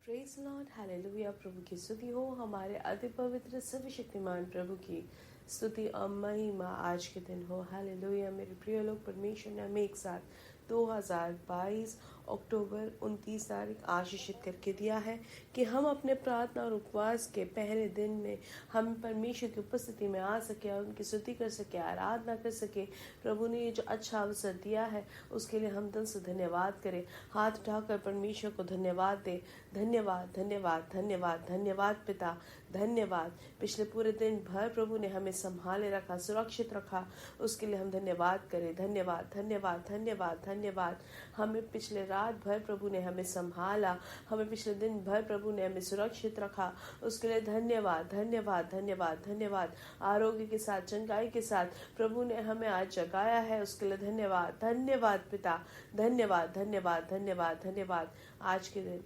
Praise Lord, hallelujah. प्रभु की स्तुति हो। हमारे अति पवित्र सर्वशक्तिमान प्रभु की स्तुति और महिमा आज के दिन हो। हालेलुया। मेरे प्रिय लोग, परमेश्वर ने हमें एक साथ 2022 अक्टूबर 29 तारीख आशीषित करके दिया है कि हम अपने प्रार्थना और उपवास के पहले दिन में हम परमेश्वर की उपस्थिति में आ सके और उनकी स्तुति कर सके, आराधना कर सके। प्रभु ने ये जो अच्छा अवसर दिया है उसके लिए हम दिल से धन्यवाद करें। हाथ उठाकर परमेश्वर को धन्यवाद दें। धन्यवाद, धन्यवाद, धन्यवाद, धन्यवाद पिता, धन्यवाद। पिछले पूरे दिन भर प्रभु ने हमें संभाले रखा, सुरक्षित रखा, उसके लिए हम धन्यवाद करें। धन्यवाद, धन्यवाद, धन्यवाद, धन्यवाद। हमें पिछले रात भर प्रभु ने हमें संभाला, हमें पिछले दिन भर प्रभु ने हमें सुरक्षित रखा, उसके लिए धन्यवाद, धन्यवाद, धन्यवाद, धन्यवाद। आरोग्य के साथ, चंगाई के साथ प्रभु ने हमें आज जगाया है, उसके लिए धन्यवाद। धन्यवाद पिता, धन्यवाद, धन्यवाद, धन्यवाद, धन्यवाद। आज के दिन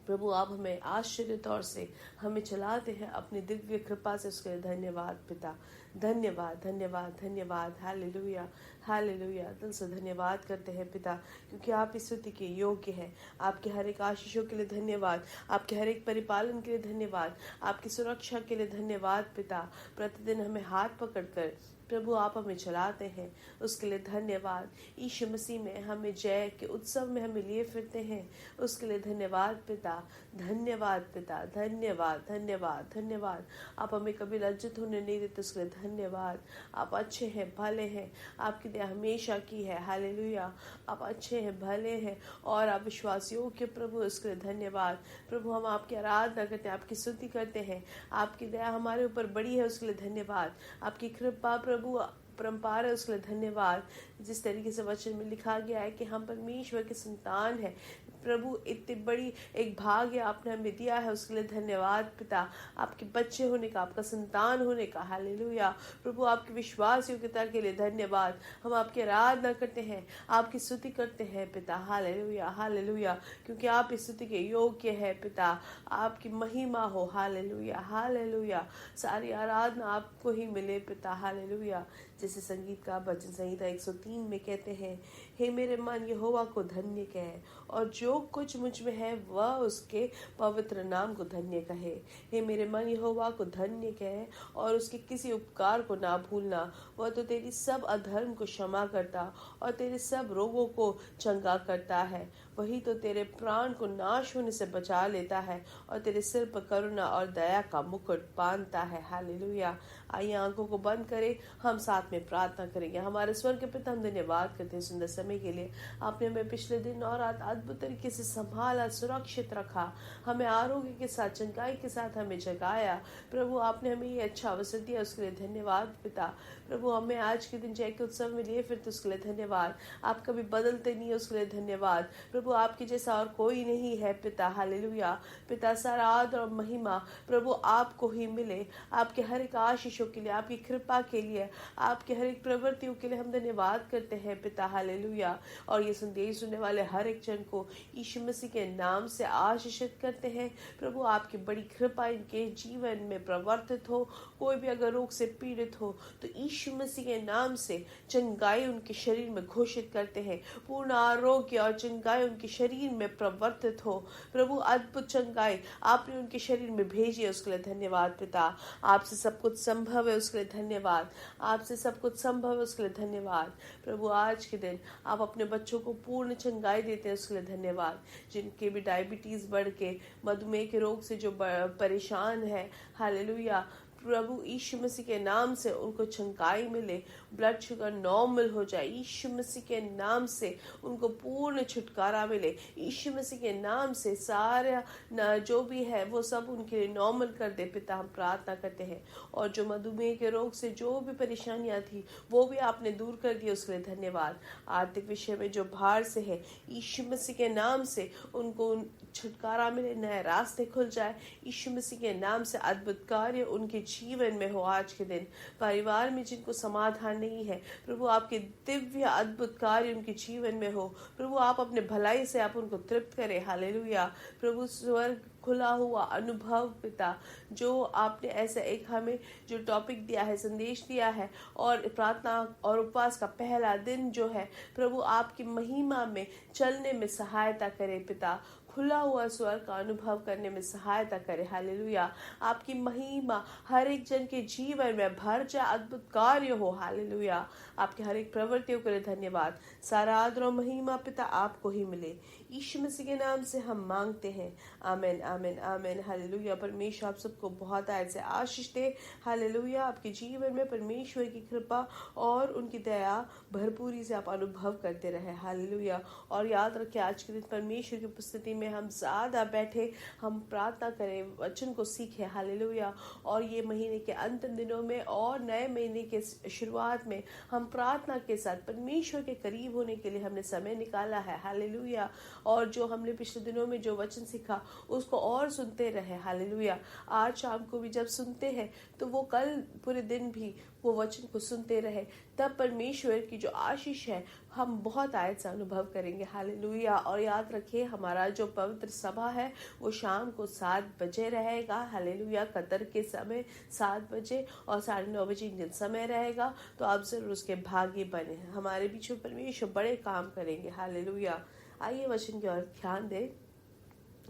प्रभु आप हमें आश्चर्य तौर से हमें चलाते हैं अपनी दिव्य कृपा से, उसके लिए धन्यवाद पिता। धन्यवाद, धन्यवाद, धन्यवाद। Hallelujah, hallelujah. दिल से धन्यवाद करते हैं पिता, क्योंकि आप इस स्तुति के योग्य हैं। आपके हर एक आशीषों के लिए धन्यवाद, आपके हर एक परिपालन के लिए धन्यवाद, आपकी सुरक्षा के लिए धन्यवाद पिता। प्रतिदिन हमें हाथ पकड़कर प्रभु आप हमें चलाते हैं, उसके लिए धन्यवाद। यीशु मसीह में हमें जय के उत्सव में हमें लिए फिरते हैं, उसके लिए धन्यवाद पिता। धन्यवाद पिता, धन्यवाद, धन्यवाद, धन्यवाद। आप हमें कभी लज्जित होने नहीं देते, उसके लिए धन्यवाद। आप अच्छे हैं, भले हैं, आपकी दया हमेशा की है। हालेलुया। आप अच्छे हैं, भले हैं और आप विश्वासियों के प्रभु, उसके लिए धन्यवाद। प्रभु हम आपकी आराधना करते हैं, आपकी स्तुति करते हैं। आपकी दया हमारे ऊपर बड़ी है, उसके लिए धन्यवाद। आपकी कृपा प्रभु परम्पार है, उसके लिए धन्यवाद। जिस तरीके से वचन में लिखा गया है कि हम परमेश्वर के संतान हैं, प्रभु इतनी बड़ी एक भाग्य आपने हमें दिया है, उसके लिए धन्यवाद पिता। आपके बच्चे होने का, आपका संतान होने का। हालेलुया। प्रभु आपके विश्वास योग्यता के लिए धन्यवाद। हम आपकी आराधना करते हैं, आपकी स्तुति करते हैं पिता। Hallelujah, hallelujah. क्योंकि आप इस स्तुति के योग्य है पिता, आपकी महिमा हो। Hallelujah, hallelujah. सारी आराधना आपको ही मिले पिता। हालेलुया। जैसे संगीत का भजन संहिता 103 में कहते हैं, हे मेरे मन यहोवा को धन्य कहे और जो कुछ मुझ में है वह उसके पवित्र नाम को धन्य कहे। हे मेरे मन यहोवा को धन्य कहे और उसके किसी उपकार को ना भूलना। वह तो तेरी सब अधर्म को क्षमा करता और तेरे सब रोगों को चंगा करता है। वही तो तेरे प्राण को नाश होने से बचा लेता है और तेरे सिर पर करुणा और दया का मुकुट बांधता है। हालेलुया। आइए आंखों को बंद करें, हम साथ में प्रार्थना करेंगे। हमारे स्वर्ग के पिता, हम धन्यवाद करते हैं सुंदर समय के लिए। आपने हमें पिछले दिन और रात अद्भुत तरीके से संभाला, सुरक्षित रखा, हमें आरोग्य के साथ, चंगाई के साथ हमें जगाया। प्रभु आपने हमें ये अच्छा अवसर दिया, उसके लिए धन्यवाद पिता। प्रभु हमें आज के दिन जय के उत्सव में लिए फिर, तो उसके लिए धन्यवाद। आप कभी बदलते नहीं है, उसके लिए धन्यवाद। प्रभु आपके जैसा और कोई नहीं है पिता। हालेलुया। पिता सारा आदर और महिमा प्रभु आपको ही मिले। आपके हर एक आशीषों के लिए, आपकी कृपा के लिए, आपके हर एक प्रवृत्तियों के लिए हम धन्यवाद करते हैं पिता। हालेलुया। और ये संदेश सुनने वाले हर एक जन को यीशु मसीह के नाम से आशीषित करते हैं। प्रभु आपकी बड़ी कृपा इनके जीवन में प्रवर्तित हो। कोई भी अगर रोग से पीड़ित हो तो यीशु मसीह के नाम से चंगाई उनके शरीर में घोषित करते हैं। पूर्ण आरोग्य और चंगाई उनके शरीर में प्रवर्तित हो। प्रभु अद्भुत चंगाई आपने उनके शरीर में भेजी है, उसके लिए धन्यवाद पिता। आपसे सब कुछ संभव है, उसके लिए धन्यवाद। आपसे सब कुछ संभव है, उसके लिए धन्यवाद। प्रभु आज के दिन आप अपने बच्चों को पूर्ण चंगाई देते हैं, उसके लिए धन्यवाद। जिनके भी डायबिटीज बढ़ के, मधुमेह के रोग से जो परेशान है, हालेलुया, प्रभु यीशु मसीह के नाम से उनको चंगाई मिले, ब्लड शुगर नॉर्मल हो जाए। यीशु मसीह के नाम से उनको पूर्ण छुटकारा मिले। यीशु मसीह के नाम से सारा जो भी है वो सब उनके लिए नॉर्मल कर दे पिता, हम प्रार्थना करते हैं। और जो मधुमेह के रोग से जो भी परेशानियां थी वो भी आपने दूर कर दी, उसके लिए धन्यवाद। आर्थिक विषय में जो भार से है, यीशु मसीह के नाम से उनको छुटकारा मिले, नए रास्ते खुल जाए। यीशु मसीह के नाम से अद्भुत कार्य उनके जीवन में हो। आज के दिन परिवार में जिनको समाधान नहीं है, प्रभु आपके दिव्य अद्भुत कार्य उनके जीवन में हो। प्रभु आप अपने भलाई से आप उनको तृप्त करें। हालेलुया। प्रभु स्वर्ग खुला हुआ अनुभव पिता, जो आपने ऐसा एक हमें जो टॉपिक दिया है, संदेश दिया है, और प्रार्थना और उपवास का पहला दिन जो है, प्रभु आपकी महिमा में चलने में सहायता करे पिता। खुला हुआ स्वर का अनुभव करने में सहायता करे। हालेलुया। आपकी महिमा हर एक जन के जीवन में भर जाए, अद्भुत कार्य हो। हालेलुया। आपके हर एक प्रवृत्तियों के लिए धन्यवाद। सारा आदर और महिमा पिता आपको ही मिले। यीशु मसीह के नाम से हम मांगते हैं। आमीन आमीन आमीन। हालेलुया। परमेश्वर आप सबको बहुत आयत से आशीष दे। हालेलुया। आपके जीवन में परमेश्वर की कृपा और उनकी दया भरपूरी से आप अनुभव करते रहे। हालेलुया। और याद रखें, आज के दिन परमेश्वर की उपस्थिति में हम ज्यादा बैठे, हम प्रार्थना करें, वचन को सीखें। हालेलुया। और ये महीने के अंतिम दिनों में और नए महीने के शुरुआत में हम प्रार्थना के साथ परमेश्वर के करीब होने के लिए हमने समय निकाला है। हालेलुया। और जो हमने पिछले दिनों में जो वचन सीखा उसको और सुनते रहे। हालेलुया। आज शाम को भी जब सुनते हैं तो वो कल पूरे दिन भी वो वचन को सुनते रहे, तब परमेश्वर की जो आशीष है हम बहुत आयत से अनुभव करेंगे। हालेलुया। और याद रखिए, हमारा जो पवित्र सभा है वो शाम को 7 बजे रहेगा। हालेलुया। कतर के समय 7 बजे और 9:30 बजे इंडियन समय रहेगा, तो आप जरूर उसके भागी बने। हमारे बीच में परमेश्वर बड़े काम करेंगे। हालेलुया। आइए वचन की ओर ध्यान दें।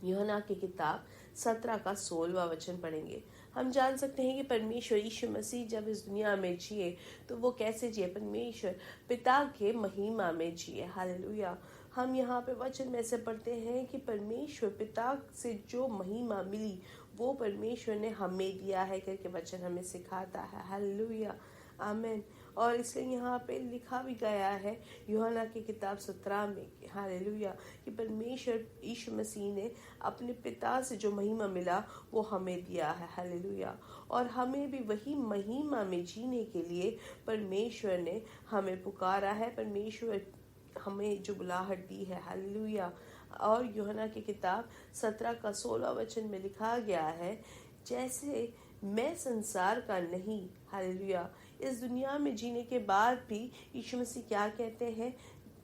यूहन्ना की किताब 17 का 16वां वचन पढ़ेंगे। हम जान सकते हैं कि परमेश्वर यीशु मसीह जब इस दुनिया में जिए तो वो कैसे जिए। परमेश्वर पिता के महिमा में जिए। हालेलुया। हम यहाँ पे वचन में से पढ़ते हैं कि परमेश्वर पिता से जो महिमा मिली वो परमेश्वर ने हमें दिया है करके वचन हमें सिखाता है। हालेलुया। आमीन। और इसलिए यहाँ पे लिखा भी गया है यूहन्ना की किताब 17 में, हालेलुया, कि परमेश्वर यीशु मसीह ने अपने पिता से जो महिमा मिला वो हमें दिया है। हालेलुया। और हमें भी वही महिमा में जीने के लिए परमेश्वर ने हमें पुकारा है। परमेश्वर हमें जो बुलाहट दी है। हालेलुया। और यूहन्ना की किताब 17 का 16 वचन में लिखा गया है, जैसे मैं संसार का नहीं। हालेलुया। इस दुनिया में जीने के बाद भी यीशु मसीह क्या कहते हैं,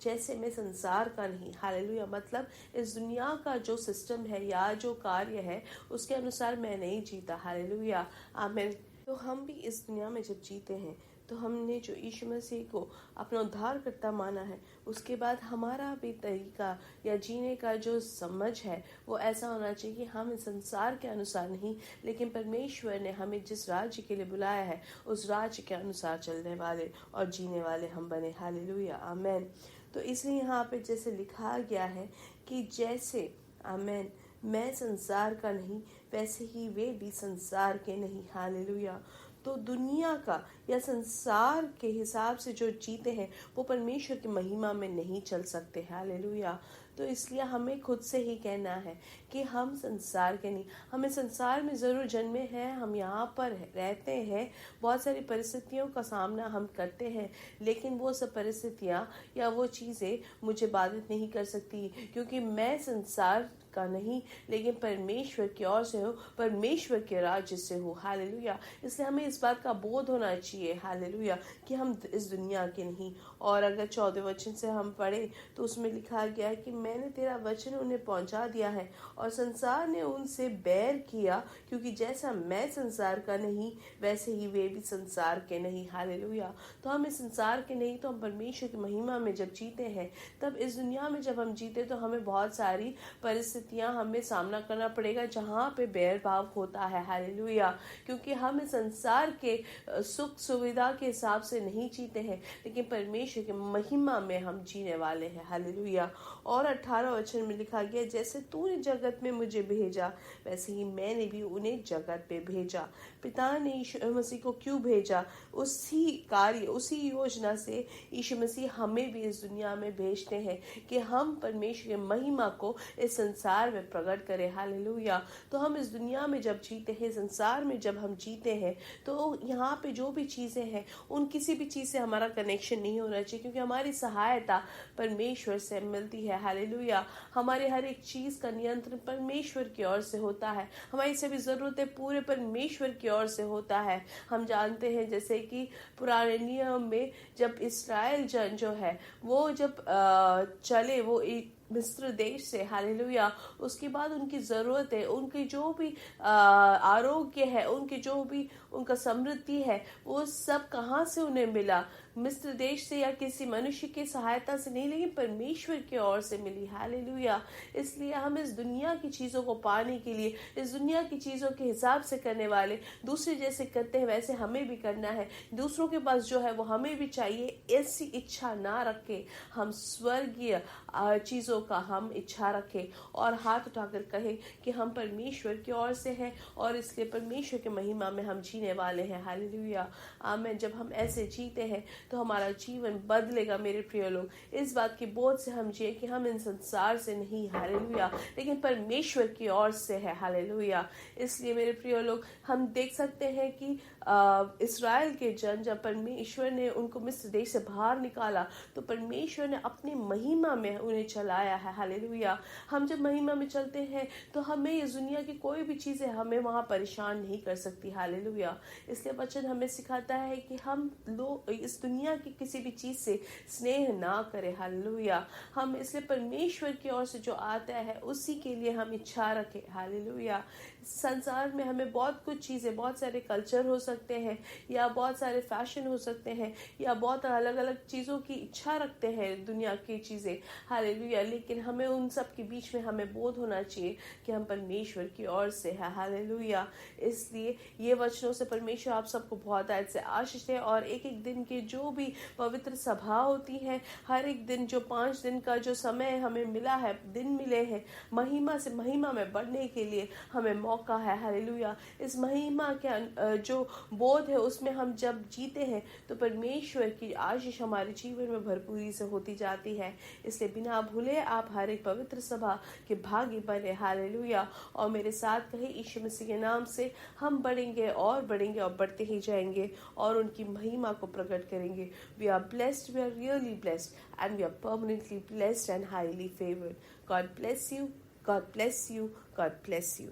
जैसे मैं संसार का नहीं। हालेलुया। मतलब इस दुनिया का जो सिस्टम है या जो कार्य है उसके अनुसार मैं नहीं जीता। हालेलुया। आमीन। तो हम भी इस दुनिया में जब जीते हैं तो हमने जो यीशु मसीह को अपना उद्धारकर्ता माना है, उसके बाद हमारा भी तरीका या जीने का जो समझ है वो ऐसा होना चाहिए कि हम इस संसार के अनुसार नहीं, लेकिन परमेश्वर ने हमें जिस राज्य के लिए बुलाया है उस राज्य के अनुसार चलने वाले और जीने वाले हम बने। हालेलुया। आमीन। तो इसलिए यहाँ पे जैसे लिखा गया है कि जैसे, आमीन, मैं संसार का नहीं वैसे ही वे भी संसार के नहीं। हालेलुया। तो दुनिया का या संसार के हिसाब से जो जीते हैं वो परमेश्वर की महिमा में नहीं चल सकते। हालेलुया। तो इसलिए हमें खुद से ही कहना है कि हम संसार के नहीं। हमें संसार में ज़रूर जन्मे हैं, हम यहाँ पर रहते हैं, बहुत सारी परिस्थितियों का सामना हम करते हैं, लेकिन वो सब परिस्थितियाँ या वो चीज़ें मुझे बाधित नहीं कर सकती, क्योंकि मैं संसार का नहीं लेकिन परमेश्वर की ओर से हो, परमेश्वर के राज्य से हो। हालेलुया। इसलिए हमें इस बात का बोध होना चाहिए। हालेलुया। कि हम इस दुनिया के नहीं। और अगर 14 वचन से हम पढ़े तो उसमें लिखा गया है कि मैंने तेरा वचन उन्हें पहुंचा दिया है और संसार ने उनसे बैर किया, क्योंकि जैसा मैं संसार का नहीं वैसे ही वे भी संसार के नहीं। हालेलुया। तो हम इस संसार के नहीं, तो हम परमेश्वर की महिमा में जब जीते हैं, तब इस दुनिया में जब हम जीते तो हमें बहुत सारी परिस्थितियां हमें सामना करना पड़ेगा जहाँ पे बैर भाव होता है। हालेलुया। क्योंकि हम इस संसार के सुख सुविधा के हिसाब से नहीं जीते हैं, लेकिन परमेश्वर की महिमा में हम जीने वाले हैं। हालेलुया। और 18 वचन में लिखा गया, जैसे तूने जगत में मुझे भेजा वैसे ही मैंने भी उन्हें जगत पे भेजा। पिता ने यीशु मसीह को क्यों भेजा, उसी कार्य उसी योजना से यीशु मसीह हमें भी इस दुनिया में भेजते हैं कि हम परमेश्वर की महिमा को इस संसार में प्रकट करें। हालेलुया। तो हम इस दुनिया में जब जीते हैं, संसार में जब हम जीते हैं, तो यहाँ पे जो भी चीजें हैं उन किसी भी चीज से हमारा कनेक्शन नहीं होना चाहिए, क्योंकि हमारी सहायता परमेश्वर से मिलती है। हालेलुया। हमारे हर एक चीज का नियंत्रण परमेश्वर की ओर से होता है। हमारी सभी जरूरतें पूरे परमेश्वर की ओर से होता है। हम जानते हैं जैसे कि पुराने नियम में जब इस्राएल जन जो है वो जब चले, वो मिस्र देश से, हालेलुया। उसके बाद उनकी ज़रूरत है, उनकी जो भी आरोग्य है, उनकी जो भी उनका समृद्धि है, वो सब कहाँ से उन्हें मिला? मिस्र देश से या किसी मनुष्य की सहायता से नहीं, लेकिन परमेश्वर की ओर से मिली, हालेलुया। इसलिए हम इस दुनिया की चीज़ों को पाने के लिए, इस दुनिया की चीज़ों के हिसाब से करने वाले, दूसरे जैसे करते हैं वैसे हमें भी करना है, दूसरों के पास जो है वो हमें भी चाहिए, ऐसी इच्छा ना रखें। हम स्वर्गीय चीज़ों का हम इच्छा रखें और हाथ उठाकर कहें कि हम परमेश्वर की ओर से हैं और इसलिए परमेश्वर के महिमा में हम जीने वाले हैं, हालेलुया, आमीन। जब हम ऐसे जीते हैं तो हमारा जीवन बदलेगा मेरे प्रिय लोग। इस बात की बोझ से हम जिए कि हम इन संसार से नहीं, हालेलुया, लेकिन परमेश्वर की ओर से है, हालेलुया। इसलिए मेरे प्रिय लोग, हम देख सकते हैं कि इस्राएल के जन, जब परमेश्वर ने उनको मिस्र देश से बाहर निकाला तो परमेश्वर ने अपनी महिमा में उन्हें चलाया है, हालेलुया। हम जब महिमा में चलते हैं तो हमें इस दुनिया की कोई भी चीज़ें हमें वहाँ परेशान नहीं कर सकती, हालेलुया। इसलिए वचन हमें सिखाता है कि हम लोग इस दुनिया की किसी भी चीज़ से स्नेह ना करें, हालेलुया। हम इसलिए परमेश्वर की ओर से जो आता है उसी के लिए हम इच्छा रखें, हालेलुया। संसार में हमें बहुत कुछ चीज़ें, बहुत सारे कल्चर हो सकते हैं या बहुत सारे फैशन हो सकते हैं या बहुत अलग अलग चीज़ों की इच्छा रखते हैं दुनिया की चीज़ें, हालेलुया, लेकिन हमें उन सब के बीच में हमें बोध होना चाहिए कि हम परमेश्वर की ओर से है, हालेलुया। इसलिए ये वचनों से परमेश्वर आप सबको बहुत आज से आशीष है और एक एक दिन की जो भी पवित्र सभा होती है, हर एक दिन जो 5 दिन का जो समय हमें मिला है, दिन मिले हैं, महिमा से महिमा में बढ़ने के लिए हमें मौका है, हालेलुया। इस महिमा के जो बोध है उसमें हम जब जीते हैं तो परमेश्वर की आशीष हमारे जीवन में भरपूरी से होती जाती है। इसलिए बिना भूले आप हर एक पवित्र सभा के भागी बने, हालेलुया, और मेरे साथ कहे यीशु मसीह के नाम से हम बढ़ेंगे और बढ़ेंगे और बढ़ते ही जाएंगे और उनकी महिमा को प्रकट करेंगे। We are blessed, we are really blessed and we are permanently blessed and highly favoured. God bless you, God bless you, God bless you.